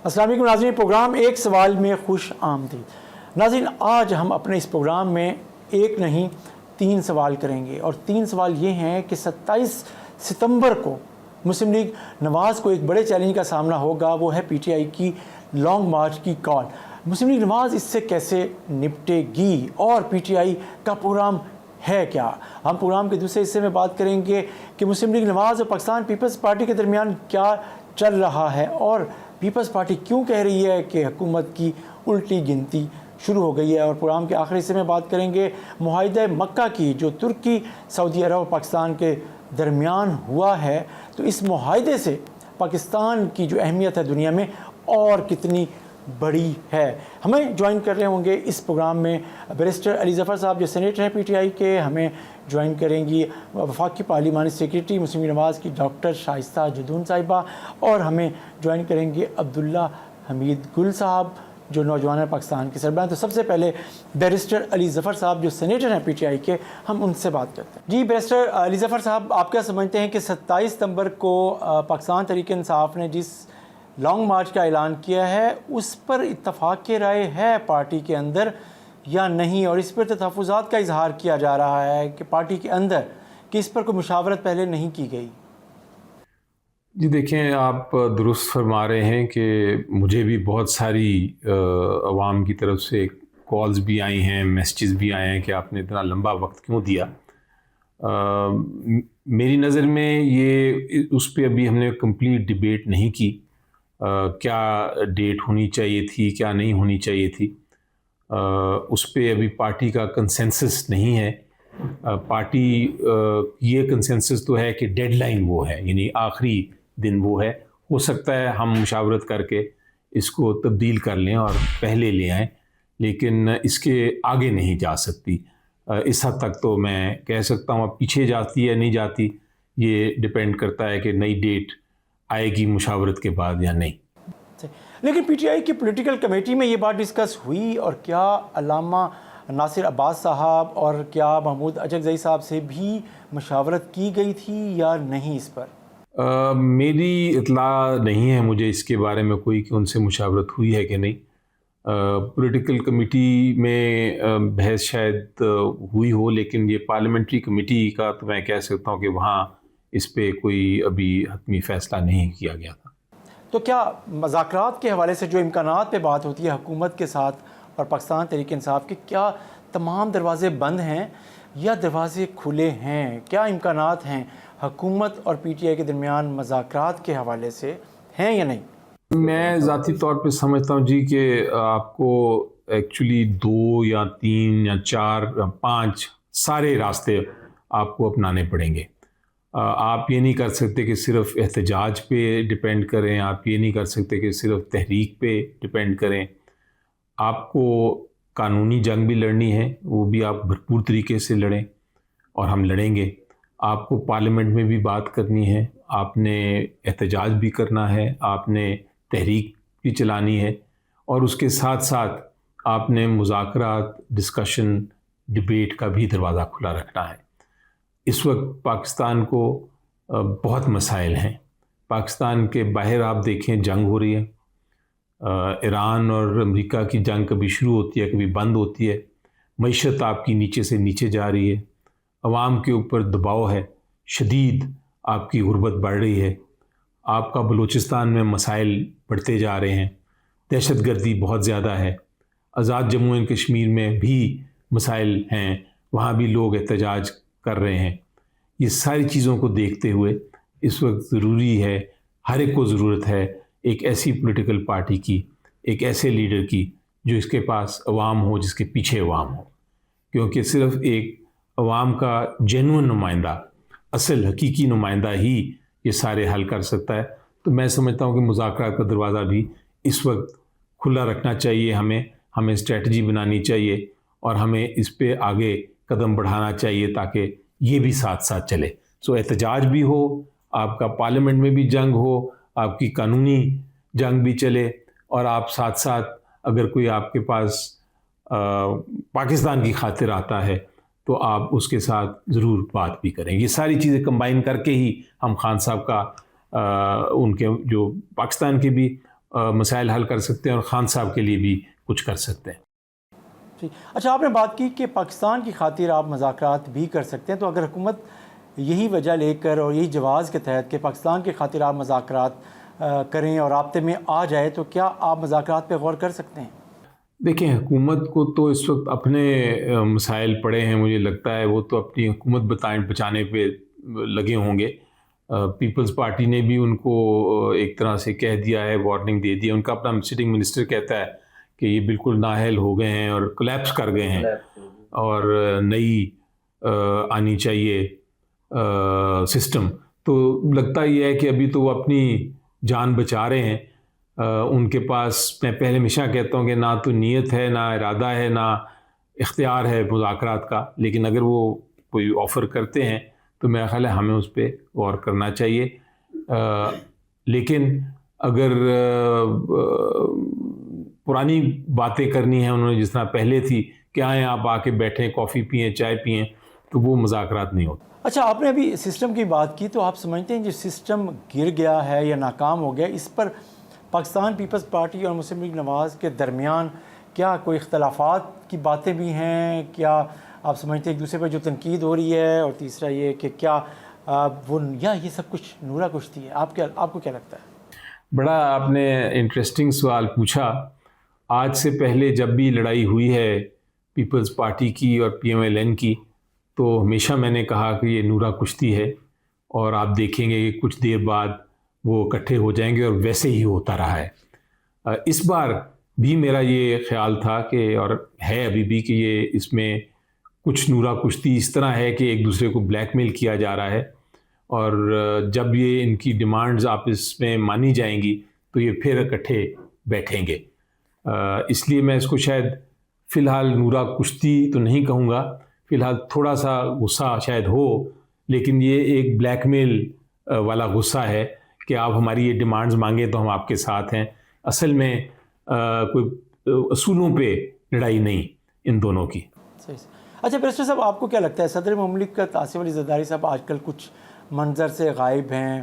السلام علیکم ناظرین، پروگرام ایک سوال میں خوش آمدید۔ ناظرین، آج ہم اپنے اس پروگرام میں ایک نہیں 3 سوال کریں گے، اور 3 سوال یہ ہیں کہ 27 ستمبر کو مسلم لیگ نواز کو ایک بڑے چیلنج کا سامنا ہوگا، وہ ہے پی ٹی آئی کی لانگ مارچ کی کال۔ مسلم لیگ نواز اس سے کیسے نپٹے گی اور پی ٹی آئی کا پروگرام ہے کیا؟ ہم پروگرام کے دوسرے حصے میں بات کریں گے کہ مسلم لیگ نواز اور پاکستان پیپلز پارٹی کے درمیان کیا چل رہا ہے، اور پیپلز پارٹی کیوں کہہ رہی ہے کہ حکومت کی الٹی گنتی شروع ہو گئی ہے۔ اور پروگرام کے آخری حصے میں بات کریں گے معاہدہ مکہ کی، جو ترکی، سعودی عرب اور پاکستان کے درمیان ہوا ہے، تو اس معاہدے سے پاکستان کی جو اہمیت ہے دنیا میں اور کتنی بڑی ہے۔ ہمیں جوائن کر رہے ہوں گے اس پروگرام میں بیرسٹر علی ظفر صاحب، جو سینیٹر ہیں پی ٹی آئی کے۔ ہمیں جوائن کریں گی وفاقی پارلیمانی سیکریٹری مسلم لیگ نواز کی ڈاکٹر شائستہ جدون صاحبہ، اور ہمیں جوائن کریں گے عبداللہ حمید گل صاحب، جو نوجوان پاکستان کے سربراہ ہیں۔ تو سب سے پہلے بیرسٹر علی ظفر صاحب جو سینیٹر ہیں پی ٹی آئی کے، ہم ان سے بات کرتے ہیں۔ جی بیرسٹر علی ظفر صاحب، آپ کیا سمجھتے ہیں کہ 27 ستمبر کو پاکستان تحریک انصاف نے جس لانگ مارچ کا اعلان کیا ہے، اس پر اتفاق کی رائے ہے پارٹی کے اندر یا نہیں؟ اور اس پر تحفظات کا اظہار کیا جا رہا ہے کہ پارٹی کے اندر کہ اس پر کوئی مشاورت پہلے نہیں کی گئی۔ جی دیکھیں، آپ درست فرما رہے ہیں کہ مجھے بھی بہت ساری عوام کی طرف سے کالز بھی آئی ہیں، میسیجز بھی آئے ہیں کہ آپ نے اتنا لمبا وقت کیوں دیا۔ میری نظر میں یہ اس پہ ابھی ہم نے کمپلیٹ ڈیبیٹ نہیں کی، کیا ڈیٹ ہونی چاہیے تھی، کیا نہیں ہونی چاہیے تھی۔ اس پہ ابھی پارٹی کا کنسنسس نہیں ہے۔ پارٹی یہ کنسنسس تو ہے کہ ڈیڈ لائن وہ ہے، یعنی آخری دن وہ ہے۔ ہو سکتا ہے ہم مشاورت کر کے اس کو تبدیل کر لیں اور پہلے لے آئیں، لیکن اس کے آگے نہیں جا سکتی۔ اس حد تک تو میں کہہ سکتا ہوں، اب پیچھے جاتی ہے نہیں جاتی، یہ ڈیپینڈ کرتا ہے کہ نئی ڈیٹ آئے گی مشاورت کے بعد یا نہیں۔ لیکن پی ٹی آئی کی پولیٹیکل کمیٹی میں یہ بات ڈسکس ہوئی، اور کیا علامہ ناصر عباس صاحب اور کیا محمود اجگزئی صاحب سے بھی مشاورت کی گئی تھی یا نہیں اس پر؟ میری اطلاع نہیں ہے مجھے اس کے بارے میں کوئی کہ ان سے مشاورت ہوئی ہے کہ نہیں۔ پولیٹیکل کمیٹی میں بحث شاید ہوئی ہو، لیکن یہ پارلیمنٹری کمیٹی کا تو میں کہہ سکتا ہوں کہ وہاں اس پہ کوئی ابھی حتمی فیصلہ نہیں کیا گیا تھا۔ تو کیا مذاکرات کے حوالے سے جو امکانات پہ بات ہوتی ہے حکومت کے ساتھ اور پاکستان تحریک انصاف کے، کیا تمام دروازے بند ہیں یا دروازے کھلے ہیں؟ کیا امکانات ہیں حکومت اور پی ٹی آئی کے درمیان مذاکرات کے حوالے سے، ہیں یا نہیں؟ میں ذاتی طور پہ سمجھتا ہوں جی کہ آپ کو ایکچولی 2 یا 3 یا 4 یا 5 سارے راستے آپ کو اپنانے پڑیں گے۔ آپ یہ نہیں کر سکتے کہ صرف احتجاج پہ ڈیپینڈ کریں، آپ یہ نہیں کر سکتے کہ صرف تحریک پہ ڈیپینڈ کریں۔ آپ کو قانونی جنگ بھی لڑنی ہے، وہ بھی آپ بھرپور طریقے سے لڑیں، اور ہم لڑیں گے۔ آپ کو پارلیمنٹ میں بھی بات کرنی ہے، آپ نے احتجاج بھی کرنا ہے، آپ نے تحریک بھی چلانی ہے، اور اس کے ساتھ ساتھ آپ نے مذاکرات، ڈسکشن، ڈیبیٹ کا بھی دروازہ کھلا رکھنا ہے۔ اس وقت پاکستان کو بہت مسائل ہیں۔ پاکستان کے باہر آپ دیکھیں جنگ ہو رہی ہے، ایران اور امریکہ کی جنگ کبھی شروع ہوتی ہے کبھی بند ہوتی ہے، معیشت آپ کی نیچے سے نیچے جا رہی ہے، عوام کے اوپر دباؤ ہے شدید، آپ کی غربت بڑھ رہی ہے، آپ کا بلوچستان میں مسائل بڑھتے جا رہے ہیں، دہشت گردی بہت زیادہ ہے، آزاد جموں اینڈ کشمیر میں بھی مسائل ہیں، وہاں بھی لوگ احتجاج کر رہے ہیں۔ یہ ساری چیزوں کو دیکھتے ہوئے اس وقت ضروری ہے، ہر ایک کو ضرورت ہے ایک ایسی پولیٹیکل پارٹی کی، ایک ایسے لیڈر کی جو اس کے پاس عوام ہو، جس کے پیچھے عوام ہو، کیونکہ صرف ایک عوام کا جینوئن نمائندہ، اصل حقیقی نمائندہ ہی یہ سارے حل کر سکتا ہے۔ تو میں سمجھتا ہوں کہ مذاکرات کا دروازہ بھی اس وقت کھلا رکھنا چاہیے، ہمیں اسٹریٹجی بنانی چاہیے، اور ہمیں اس پہ آگے قدم بڑھانا چاہیے تاکہ یہ بھی ساتھ ساتھ چلے۔ سو احتجاج بھی ہو، آپ کا پارلیمنٹ میں بھی جنگ ہو، آپ کی قانونی جنگ بھی چلے، اور آپ ساتھ ساتھ اگر کوئی آپ کے پاس پاکستان کی خاطر آتا ہے تو آپ اس کے ساتھ ضرور بات بھی کریں۔ یہ ساری چیزیں کمبائن کر کے ہی ہم خان صاحب کا ان کے جو پاکستان کے بھی مسائل حل کر سکتے ہیں اور خان صاحب کے لیے بھی کچھ کر سکتے ہیں. جی اچھا، آپ نے بات کی کہ پاکستان کی خاطر آپ مذاکرات بھی کر سکتے ہیں، تو اگر حکومت یہی وجہ لے کر اور یہی جواز کے تحت کہ پاکستان کی خاطر آپ مذاکرات کریں اور رابطے میں آ جائے، تو کیا آپ مذاکرات پہ غور کر سکتے ہیں؟ دیکھیں، حکومت کو تو اس وقت اپنے مسائل پڑے ہیں، مجھے لگتا ہے وہ تو اپنی حکومت بچانے پہ لگے ہوں گے. پیپلز پارٹی نے بھی ان کو ایک طرح سے کہہ دیا ہے، وارننگ دے دیا. ان کا اپنا سٹنگ منسٹر کہتا ہے کہ یہ بالکل نااہل ہو گئے ہیں اور کولیپس کر گئے ہیں اور نئی آنی چاہیے سسٹم. تو لگتا یہ ہے کہ ابھی تو وہ اپنی جان بچا رہے ہیں. ان کے پاس، میں پہلے ہمیشہ کہتا ہوں کہ نہ تو نیت ہے، نہ ارادہ ہے، نہ اختیار ہے مذاکرات کا. لیکن اگر وہ کوئی آفر کرتے ہیں تو میرا خیال ہے ہمیں اس پہ غور کرنا چاہیے. لیکن اگر پرانی باتیں کرنی ہیں انہوں نے، جس طرح پہلے تھی کہ آئیں آپ آ کے بیٹھیں، کافی پئیں، چائے پئیں، تو وہ مذاکرات نہیں ہوتے. اچھا، آپ نے ابھی سسٹم کی بات کی، تو آپ سمجھتے ہیں جو سسٹم گر گیا ہے یا ناکام ہو گیا، اس پر پاکستان پیپلز پارٹی اور مسلم لیگ نواز کے درمیان کیا کوئی اختلافات کی باتیں بھی ہیں؟ کیا آپ سمجھتے ہیں ایک دوسرے پر جو تنقید ہو رہی ہے؟ اور تیسرا یہ کہ کیا وہ یا یہ سب کچھ نورا کشتی ہے؟ آپ کو کیا لگتا ہے؟ بڑا آپ نے انٹرسٹنگ سوال پوچھا. آج سے پہلے جب بھی لڑائی ہوئی ہے پیپلز پارٹی کی اور PMLN کی، تو ہمیشہ میں نے کہا کہ یہ نورا کشتی ہے، اور آپ دیکھیں گے کہ کچھ دیر بعد وہ اکٹھے ہو جائیں گے، اور ویسے ہی ہوتا رہا ہے. اس بار بھی میرا یہ خیال تھا کہ، اور ہے ابھی بھی، کہ یہ اس میں کچھ نورا کشتی اس طرح ہے کہ ایک دوسرے کو بلیک میل کیا جا رہا ہے، اور جب یہ ان کی ڈیمانڈز آپس میں مانی جائیں گی تو یہ پھر اکٹھے بیٹھیں گے. اس لیے میں اس کو شاید فی الحال نورا کشتی تو نہیں کہوں گا، فی الحال تھوڑا سا غصہ شاید ہو، لیکن یہ ایک بلیک میل والا غصہ ہے کہ آپ ہماری یہ ڈیمانڈز مانگیں تو ہم آپ کے ساتھ ہیں. اصل میں کوئی اصولوں پہ لڑائی نہیں ان دونوں کی. صحیح. اچھا بیرسٹر صاحب، آپ کو کیا لگتا ہے صدر مملکت آصف علی زرداری صاحب آج کل کچھ منظر سے غائب ہیں،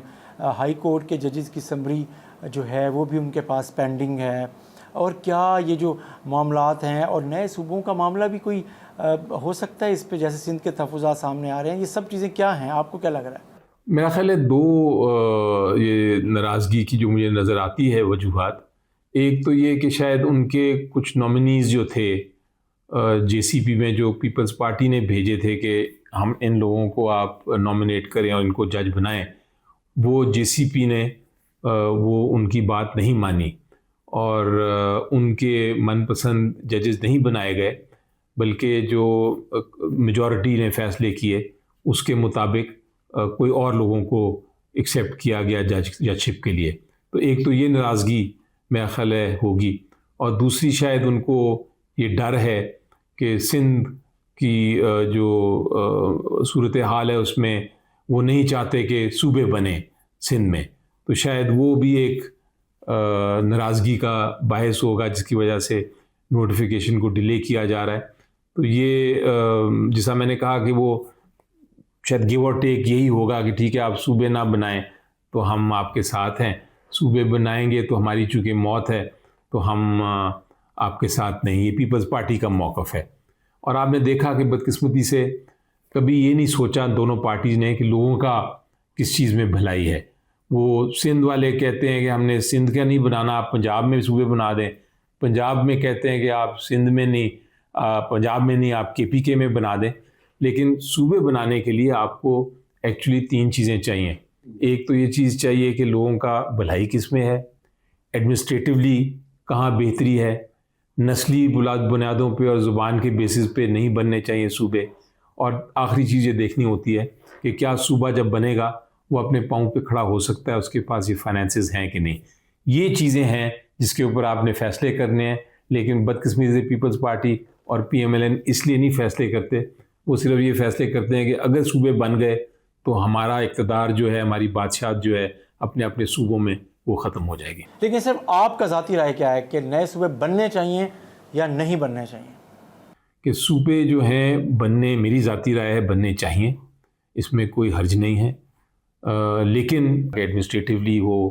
ہائی کورٹ کے ججز کی سمری جو ہے وہ بھی ان کے پاس پینڈنگ ہے، اور کیا یہ جو معاملات ہیں اور نئے صوبوں کا معاملہ بھی کوئی ہو سکتا ہے اس پہ، جیسے سندھ کے تحفظات سامنے آ رہے ہیں، یہ سب چیزیں کیا ہیں؟ آپ کو کیا لگ رہا ہے؟ میرا خیال ہے دو یہ ناراضگی کی جو مجھے نظر آتی ہے وجوہات. ایک تو یہ کہ شاید ان کے کچھ نامنیز جو تھے JCP میں، جو پیپلز پارٹی نے بھیجے تھے کہ ہم ان لوگوں کو آپ نامنیٹ کریں اور ان کو جج بنائیں، وہ JCP نے وہ ان کی بات نہیں مانی، اور ان کے من پسند ججز نہیں بنائے گئے، بلکہ جو میجورٹی نے فیصلے کیے اس کے مطابق کوئی اور لوگوں کو ایکسیپٹ کیا گیا ججشپ کے لیے. تو ایک تو یہ ناراضگی میرا خیال ہے ہوگی، اور دوسری شاید ان کو یہ ڈر ہے کہ سندھ کی جو صورتحال ہے اس میں وہ نہیں چاہتے کہ صوبے بنے سندھ میں، تو شاید وہ بھی ایک ناراضگی کا باعث ہوگا جس کی وجہ سے نوٹیفیکیشن کو ڈیلے کیا جا رہا ہے. تو یہ جیسا میں نے کہا کہ وہ شاید گیو اور ٹیک یہی ہوگا کہ ٹھیک ہے آپ صوبے نہ بنائیں تو ہم آپ کے ساتھ ہیں، صوبے بنائیں گے تو ہماری چونکہ موت ہے تو ہم آپ کے ساتھ نہیں. یہ پیپلز پارٹی کا موقف ہے. اور آپ نے دیکھا کہ بدقسمتی سے کبھی یہ نہیں سوچا دونوں پارٹیز نے کہ لوگوں کا کس چیز میں بھلائی ہے. وہ سندھ والے کہتے ہیں کہ ہم نے سندھ کا نہیں بنانا، آپ پنجاب میں صوبے بنا دیں. پنجاب میں کہتے ہیں کہ آپ سندھ میں نہیں، پنجاب میں نہیں، آپ KPK میں بنا دیں. لیکن صوبے بنانے کے لیے آپ کو ایکچولی 3 چیزیں چاہیے. ایک تو یہ چیز چاہیے کہ لوگوں کا بھلائی کس میں ہے، ایڈمنسٹریٹولی کہاں بہتری ہے، نسلی بنیادوں پہ اور زبان کے بیسس پہ نہیں بننے چاہیے صوبے، اور آخری چیز یہ دیکھنی ہوتی ہے کہ کیا صوبہ جب بنے گا وہ اپنے پاؤں پہ کھڑا ہو سکتا ہے، اس کے پاس یہ فائنینسز ہیں کہ نہیں. یہ چیزیں ہیں جس کے اوپر آپ نے فیصلے کرنے ہیں. لیکن بدقسمتی سے پیپلز پارٹی اور PMLN اس لیے نہیں فیصلے کرتے، وہ صرف یہ فیصلے کرتے ہیں کہ اگر صوبے بن گئے تو ہمارا اقتدار جو ہے، ہماری بادشاہت جو ہے اپنے اپنے صوبوں میں وہ ختم ہو جائے گی. لیکن صرف آپ کا ذاتی رائے کیا ہے کہ نئے صوبے بننے چاہیے یا نہیں بننے چاہیے؟ کہ صوبے جو ہیں بننے، میری ذاتی رائے ہے بننے چاہیے، اس میں کوئی حرج نہیں ہے. لیکن ایڈمنسٹریٹولی وہ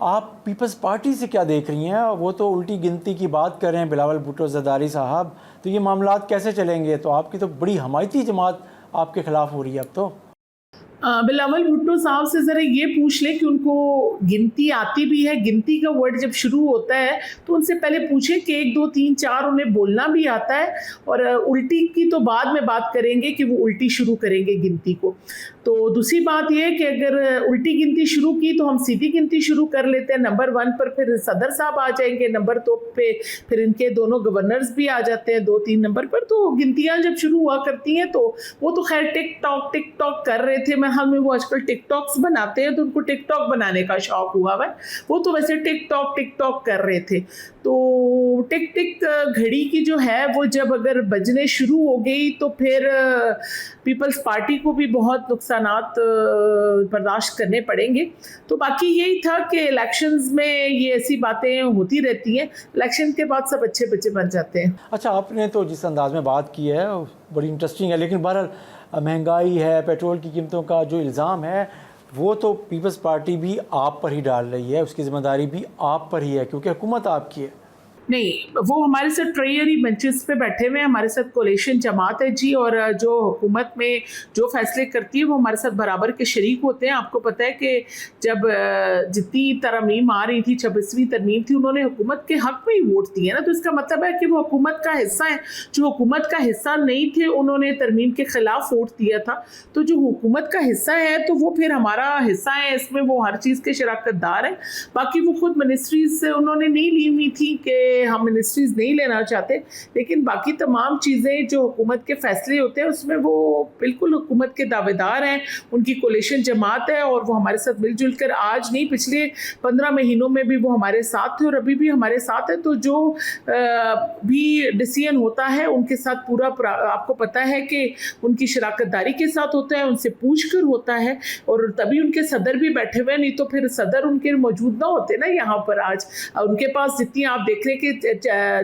آپ پیپلز پارٹی سے کیا دیکھ رہی ہیں؟ وہ تو الٹی گنتی کی بات کر رہے ہیں بلاول بھٹو زرداری صاحب، تو یہ معاملات کیسے چلیں گے؟ تو آپ کی تو بڑی حمایتی جماعت آپ کے خلاف ہو رہی ہے اب تو۔ بلاول بھٹو صاحب سے ذرا یہ پوچھ لیں کہ ان کو گنتی آتی بھی ہے؟ گنتی کا ورڈ جب شروع ہوتا ہے تو ان سے پہلے پوچھیں کہ 1 2 3 4 انہیں بولنا بھی آتا ہے؟ اور الٹی کی تو بعد میں بات کریں گے کہ وہ الٹی شروع کریں گے گنتی کو۔ تو دوسری بات یہ کہ اگر الٹی گنتی شروع کی تو ہم سیدھی گنتی شروع کر لیتے ہیں۔ نمبر 1 پر پھر صدر صاحب آ جائیں گے، نمبر 2 پہ پھر ان کے دونوں گورنرز بھی آ جاتے ہیں 2 3 نمبر پر۔ تو گنتیاں جب شروع ہوا کرتی ہیں تو وہ تو خیر ٹک ٹاک کر رہے تھے، میں حال میں وہ آج کل ٹک ٹاکس بناتے ہیں تو ان کو ٹک ٹاک بنانے کا شوق ہوا ہے، وہ تو ویسے ٹک ٹاک کر رہے تھے۔ تو ٹک گھڑی کی جو ہے وہ جب اگر بجنے شروع ہو گئی تو پھر پیپلز پارٹی کو بھی بہت نقصانات برداشت کرنے پڑیں گے۔ تو باقی یہی تھا کہ الیکشنز میں یہ ایسی باتیں ہوتی رہتی ہیں، الیکشن کے بعد سب اچھے بچے بن جاتے ہیں۔ اچھا، آپ نے تو جس انداز میں بات کی ہے بڑی انٹرسٹنگ ہے، لیکن بہرحال مہنگائی ہے، پیٹرول کی قیمتوں کا جو الزام ہے وہ تو پیپلز پارٹی بھی آپ پر ہی ڈال رہی ہے، اس کی ذمہ داری بھی آپ پر ہی ہے کیونکہ حکومت آپ کی ہے۔ نہیں، وہ ہمارے ساتھ ٹریئری بینچز پہ بیٹھے ہوئے ہیں، ہمارے ساتھ کولیشن جماعت ہے جی، اور جو حکومت میں جو فیصلے کرتی ہے وہ ہمارے ساتھ برابر کے شریک ہوتے ہیں۔ آپ کو پتہ ہے کہ جب جتنی ترمیم آ رہی تھی، 26ویں ترمیم تھی، انہوں نے حکومت کے حق میں ہی ووٹ دیے نا، تو اس کا مطلب ہے کہ وہ حکومت کا حصہ ہے۔ جو حکومت کا حصہ نہیں تھے انہوں نے ترمیم کے خلاف ووٹ دیا تھا، تو جو حکومت کا حصہ ہے تو وہ پھر ہمارا حصہ ہے، اس میں وہ ہر چیز کے شراکت دار ہیں۔ باقی وہ خود منسٹریز سے انہوں نے نہیں لی ہوئی تھی کہ ہم منسٹریز نہیں لینا چاہتے، لیکن باقی تمام چیزیں جو حکومت کے فیصلے ہوتے ہیں اس میں وہ بالکل حکومت کے دعوے دار ہیں، ان کی کولیشن جماعت ہے، اور وہ ہمارے ساتھ مل جل کر آج نہیں پچھلے 15 مہینوں میں بھی وہ ہمارے ساتھ تھے اور ابھی بھی ہمارے ساتھ ہے۔ تو جو بھی ڈیسیژن ہوتا ہے ان کے ساتھ پورا آپ کو پتہ ہے کہ ان کی شراکت داری کے ساتھ ہوتا ہے، ان سے پوچھ کر ہوتا ہے، اور تبھی ان کے صدر بھی بیٹھے ہوئے، نہیں تو پھر صدر ان کے موجود نہ ہوتے نا یہاں پر آج۔ ان کے پاس جتنی آپ دیکھ رہے کہ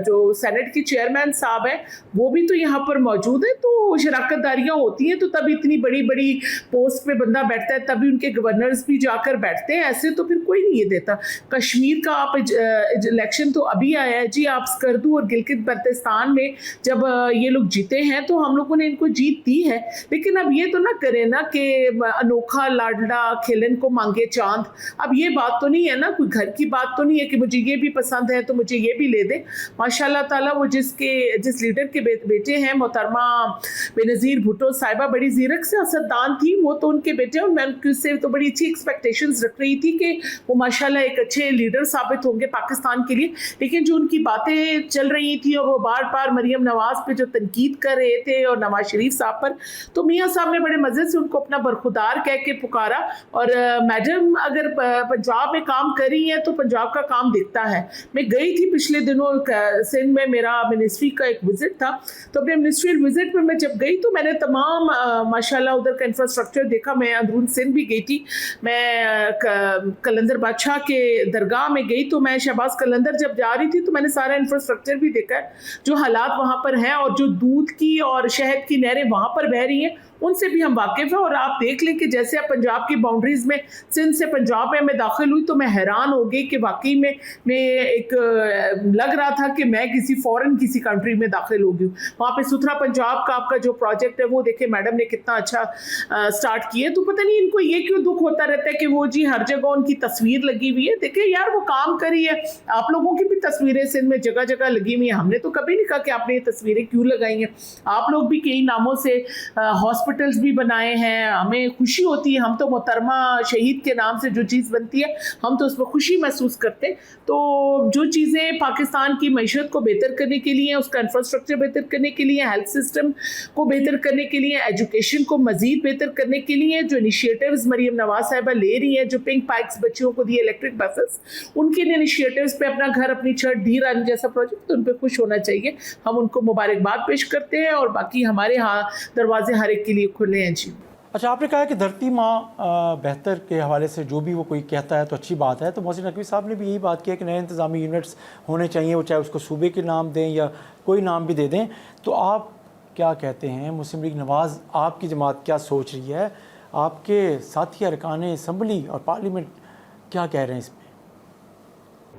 جو سینٹ کی چیئرمین صاحب ہیں وہ بھی تو یہاں پر موجود ہیں، تو شراکت داریاں ہوتی ہیں، تو تب اتنی بڑی بڑی پوسٹ پہ بندہ بیٹھتا ہے، تبھی ان کے گورنرز بھی جا کر بیٹھتے ہیں، ایسے تو پھر کوئی نہیں یہ دیتا۔ کشمیر کا آپ الیکشن تو ابھی آیا ہے جی، آپ سکردو اور گلگت بلتستان میں جب یہ لوگ جیتے ہیں تو ہم لوگوں نے ان کو جیت دی ہے، لیکن اب یہ تو نہ کرے نا کہ انوکھا لاڈلا کھیلن کو مانگے چاند۔ اب یہ بات تو نہیں ہے نا، کوئی گھر کی بات تو نہیں ہے کہ مجھے یہ بھی پسند ہے تو مجھے یہ بھی لے دے۔ ماشاء اللہ تعالیٰ وہ جس لیڈر کے بیٹے ہیں محترمہ بینظیر بھٹو صاحبہ، بڑی زیرک سیاستدان تھی، وہ تو ان کے بیٹے، اور میں ان سے تو بڑی اچھی ایکسپیکٹیشنز رکھ رہی تھی کہ وہ ماشاءاللہ ایک اچھے لیڈر ثابت ہوں گے پاکستان کے لیے۔ لیکن جو ان کی باتیں چل رہی تھی اور وہ بار بار مریم نواز پہ جو تنقید کر رہے تھے اور نواز شریف صاحب پر، تو میاں صاحب نے بڑے مزے سے ان کو اپنا برخودار کہہ کے پکارا، اور میڈم اگر پنجاب میں کام کر رہی ہیں تو پنجاب کا کام دکھتا ہے۔ میں گئی تھی پچھلے دنوں سندھ میں، میرا منسٹری کا ایک وزٹ تھا، تو اپنے منسٹریل وزٹ میں جب گئی تو میں نے تمام ماشاءاللہ ادھر کا انفراسٹرکچر دیکھا۔ میں اندرون سندھ بھی گئی تھی، میں قلندر بادشاہ کے درگاہ میں گئی، تو میں شہباز قلندر جب جا رہی تھی تو میں نے سارا انفراسٹرکچر بھی دیکھا ہے، جو حالات وہاں پر ہیں، اور جو دودھ کی اور شہد کی نہریں وہاں پر بہہ رہی ہیں ان سے بھی ہم واقف ہیں۔ اور آپ دیکھ لیں کہ جیسے اب پنجاب کی باؤنڈریز میں سندھ سے پنجاب میں داخل ہوئی تو میں حیران ہو گئی کہ واقعی میں ایک لگ رہا تھا کہ میں کسی فورن کسی کنٹری میں داخل ہو گئی ہوں۔ وہاں پہ ستھرا پنجاب کا آپ کا جو پروجیکٹ ہے وہ دیکھیں میڈم نے کتنا اچھا سٹارٹ کیا ہے۔ تو پتہ نہیں ان کو یہ کیوں دکھ ہوتا رہتا ہے کہ وہ جی ہر جگہ ان کی تصویر لگی ہوئی ہے۔ دیکھیں یار، وہ کام کری ہے، آپ لوگوں کی بھی تصویریں سندھ میں جگہ جگہ لگی ہوئی ہیں، ہم نے تو کبھی نہیں کہا کہ آپ نے یہ تصویریں کیوں لگائی ہیں۔ آپ لوگ بھی کئی ناموں سے ہاسپٹلز بھی بنائے ہیں، ہمیں خوشی ہوتی ہے، ہم تو محترمہ شہید کے نام سے جو چیز بنتی ہے ہم تو اس میں خوشی محسوس کرتے ہیں۔ تو جو چیزیں پاکستان کی معیشت کو بہتر کرنے کے لیے، اس کا انفراسٹرکچر بہتر کرنے کے لیے، ہیلتھ سسٹم کو بہتر کرنے کے لیے، ایجوکیشن کو مزید بہتر کرنے کے لیے جو انیشیٹیوز مریم نواز صاحبہ لے رہی ہیں، جو پنک پائکس بچیوں کو دیے، الیکٹرک بسز، ان کے انیشیٹیوز پہ اپنا گھر اپنی چھت ڈھی رانی جیسا پروجیکٹ، تو ان پہ خوش ہونا چاہیے، ہم ان کو مبارکباد پیش کرتے ہیں، اور باقی ہمارے ہاں دروازے ہر ایک کے لیے کھلے ہیں جی۔ اچھا، آپ نے کہا کہ دھرتی ماں بہتر کے حوالے سے جو بھی وہ کوئی کہتا ہے تو اچھی بات ہے، تو محسن نقوی صاحب نے بھی یہی بات کی ہے کہ نئے انتظامی یونٹس ہونے چاہیے، وہ چاہے اس کو صوبے کے نام دیں یا کوئی نام بھی دے دیں۔ تو آپ کیا کہتے ہیں؟ مسلم لیگ نواز آپ کی جماعت کیا سوچ رہی ہے؟ آپ کے ساتھی ارکان اسمبلی اور پارلیمنٹ کیا کہہ رہے ہیں اس میں؟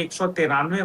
193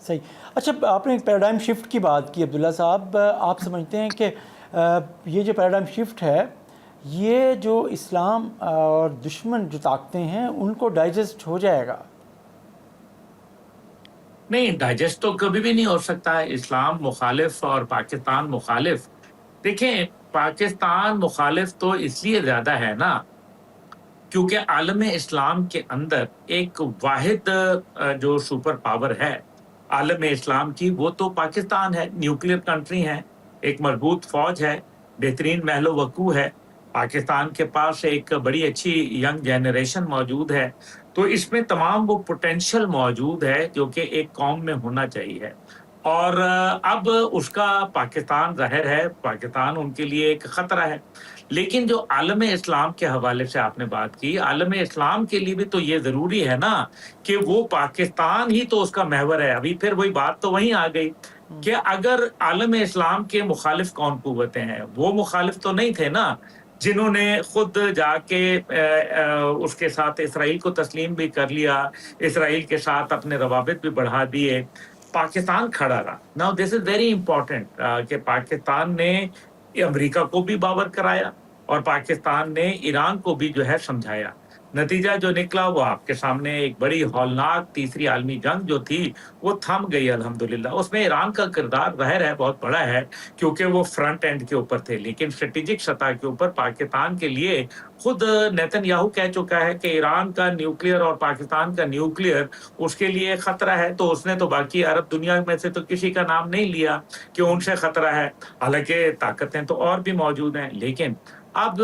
صحیح. اچھا آپ نے ایک پیراڈائم شفٹ کی بات کی عبداللہ صاحب، آپ سمجھتے ہیں کہ یہ جو پیراڈائم شفٹ ہے یہ جو اسلام اور دشمن جو طاقتیں ہیں ان کو ڈائجسٹ ہو جائے گا؟ نہیں، ڈائجسٹ تو کبھی بھی نہیں ہو سکتا ہے. اسلام مخالف اور پاکستان مخالف. دیکھیں پاکستان مخالف تو اس لیے زیادہ ہے نا کیونکہ عالم اسلام کے اندر ایک واحد جو سپر پاور ہے عالم اسلام کی وہ تو پاکستان ہے. نیوکلیر کنٹری ہے، ایک مربوط فوج ہے، بہترین محل و وقوع ہے. پاکستان کے پاس ایک بڑی اچھی ینگ جنریشن موجود ہے. تو اس میں تمام وہ پوٹینشل موجود ہے جو کہ ایک قوم میں ہونا چاہیے. اور اب اس کا پاکستان ظاہر ہے، پاکستان ان کے لیے ایک خطرہ ہے. لیکن جو عالم اسلام کے حوالے سے آپ نے بات کی، عالم اسلام کے لیے بھی تو یہ ضروری ہے نا کہ وہ پاکستان ہی تو اس کا محور ہے. ابھی پھر وہی بات تو وہیں آ گئی کہ اگر عالم اسلام کے مخالف کون قوتیں ہیں، وہ مخالف تو نہیں تھے نا جنہوں نے خود جا کے اس کے ساتھ اسرائیل کو تسلیم بھی کر لیا، اسرائیل کے ساتھ اپنے روابط بھی بڑھا دیے. پاکستان کھڑا رہا. Now this is very important کہ پاکستان نے امریکہ کو بھی باور کرایا اور پاکستان نے ایران کو بھی جو ہے سمجھایا. نتیجہ جو نکلا وہ آپ کے سامنے، ایک بڑی ہولناک تیسری عالمی جنگ جو تھی وہ تھم گئی الحمدللہ. اس میں ایران کا کردار ظاہر ہے بہت بڑا ہے کیونکہ وہ فرنٹ اینڈ کے اوپر تھے، لیکن اسٹریٹجک سطح کے اوپر پاکستان کے لیے خود نیتن یاہو کہہ چکا ہے کہ ایران کا نیوکلیئر اور پاکستان کا نیوکلیئر اس کے لیے خطرہ ہے. تو اس نے تو باقی عرب دنیا میں سے تو کسی کا نام نہیں لیا کہ ان سے خطرہ ہے، حالانکہ طاقتیں تو اور بھی موجود ہیں. لیکن اب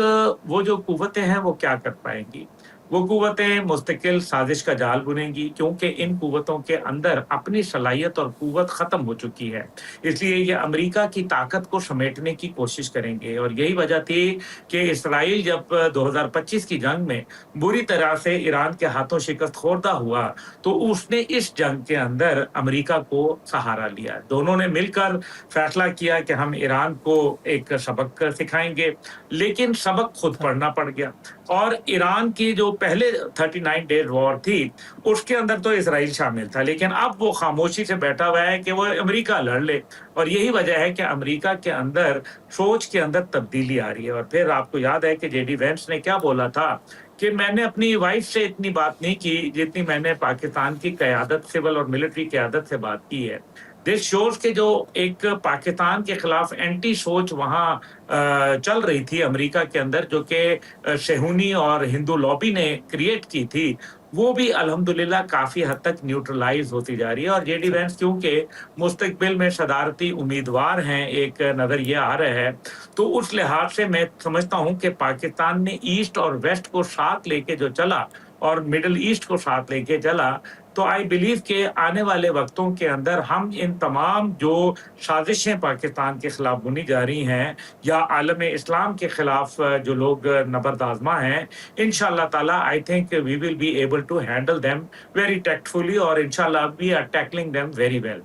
وہ جو قوتیں ہیں وہ کیا کر پائیں گی؟ وہ قوتیں مستقل سازش کا جال بنیں گی کیونکہ ان قوتوں کے اندر اپنی صلاحیت اور قوت ختم ہو چکی ہے. اس لیے یہ امریکہ کی طاقت کو سمیٹنے کی کوشش کریں گے. اور یہی وجہ تھی کہ اسرائیل جب 2025 کی جنگ میں بری طرح سے ایران کے ہاتھوں شکست خوردہ ہوا تو اس نے اس جنگ کے اندر امریکہ کو سہارا لیا. دونوں نے مل کر فیصلہ کیا کہ ہم ایران کو ایک سبق سکھائیں گے، لیکن سبق خود پڑھنا پڑ گیا. اور ایران کی جو پہلے 39 ڈیز وار تھی اس کے اندر تو اسرائیل شامل تھا، لیکن اب وہ خاموشی سے بیٹھا ہوا ہے کہ وہ امریکہ لڑ لے. اور یہی وجہ ہے کہ امریکہ کے اندر سوچ کے اندر تبدیلی آ رہی ہے. اور پھر آپ کو یاد ہے کہ جے ڈی وینس نے کیا بولا تھا کہ میں نے اپنی وائف سے اتنی بات نہیں کی جتنی میں نے پاکستان کی قیادت، سول اور ملٹری قیادت سے بات کی ہے. دس شوز کے جو ایک پاکستان کے خلاف اینٹی سوچ وہاں چل رہی تھی امریکہ کے اندر، جو کہ صہیونی اور ہندو لابی نے کریٹ کی تھی، وہ بھی الحمدللہ کافی حد تک نیوٹرلائز ہوتی جا رہی ہے. اور جے ڈی وینس کیونکہ مستقبل میں صدارتی امیدوار ہیں، ایک نظر یہ آ رہا ہے، تو اس لحاظ سے میں سمجھتا ہوں کہ پاکستان نے ایسٹ اور ویسٹ کو ساتھ لے کے جو چلا اور مڈل ایسٹ کو ساتھ لے کے چلا، تو آئی بلیو کہ آنے والے وقتوں کے اندر ہم ان تمام جو سازشیں پاکستان کے خلاف بنی جا رہی ہیں یا عالم اسلام کے خلاف جو لوگ نبرد آزما ہیں، انشاءاللہ تعالیٰ I think we will be able to handle them very tactfully, اور انشاءاللہ we are tackling them very well.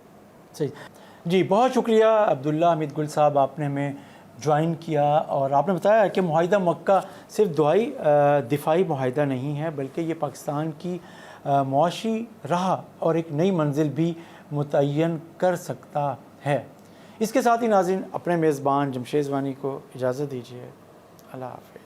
صحیح جی، بہت شکریہ عبداللہ حمید گل صاحب، آپ نے ہمیں جوائن کیا اور آپ نے بتایا کہ معاہدہ مکہ صرف دفاعی معاہدہ نہیں ہے بلکہ یہ پاکستان کی معاشی راہ اور ایک نئی منزل بھی متعین کر سکتا ہے. اس کے ساتھ ہی ناظرین اپنے میزبان جمشید وانی کو اجازت دیجیے. اللہ حافظ.